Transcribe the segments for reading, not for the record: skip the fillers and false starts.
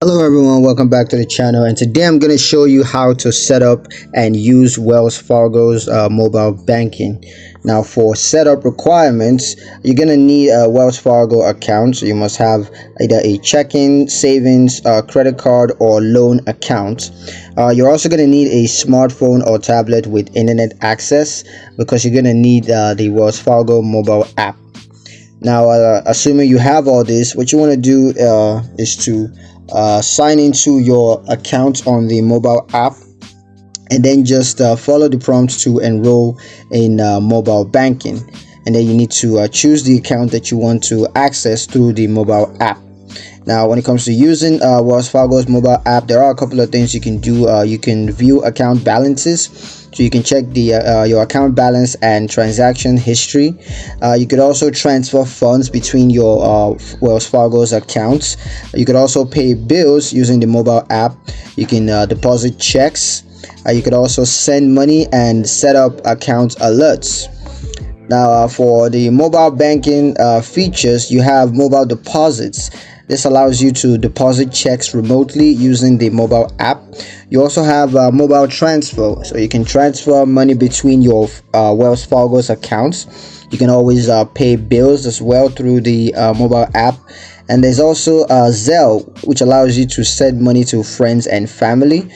Hello everyone, welcome back to the channel, and today I'm going to show you how to set up and use Wells Fargo's mobile banking. Now, for setup requirements, you're going to need a Wells Fargo account. So you must have either a checking, savings, credit card, or loan account. You're also going to need a smartphone or tablet with internet access, because you're going to need the Wells Fargo mobile app. Now, assuming you have all this, what you want to do is to sign into your account on the mobile app, and then just follow the prompts to enroll in mobile banking. And then you need to choose the account that you want to access through the mobile app. Now, when it comes to using Wells Fargo's mobile app, there are a couple of things you can do. You can view account balances, so you can check the your account balance and transaction history. You could also transfer funds between your Wells Fargo's accounts. You could also pay bills using the mobile app. You can deposit checks. You could also send money and set up account alerts. Now, for the mobile banking features, you have mobile deposits. This allows you to deposit checks remotely using the mobile app. You also have mobile transfer, so you can transfer money between your Wells Fargo's accounts. You can always pay bills as well through the mobile app. And there's also Zelle, which allows you to send money to friends and family.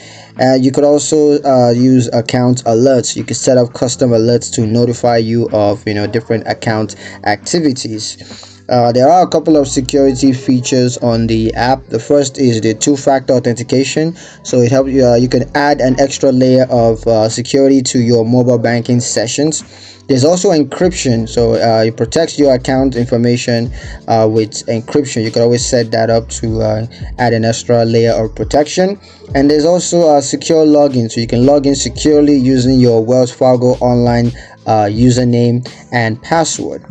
You could also use account alerts. You can set up custom alerts to notify you of different account activities. There are a couple of security features on the app. The first is the two-factor authentication. So it helps you. You can add an extra layer of security to your mobile banking sessions. There's also encryption, so it protects your account information with encryption. You can always set that up to add an extra layer of protection. And there's also a secure login, so you can log in securely using your Wells Fargo online username and password.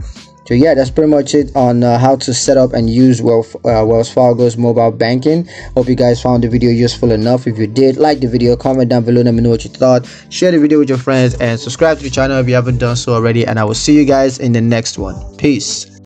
So yeah, that's pretty much it on how to set up and use Wells Fargo's mobile banking. Hope you guys found the video useful enough. If you did, like the video, comment down below, let me know what you thought. Share the video with your friends and subscribe to the channel if you haven't done so already. And I will see you guys in the next one. Peace.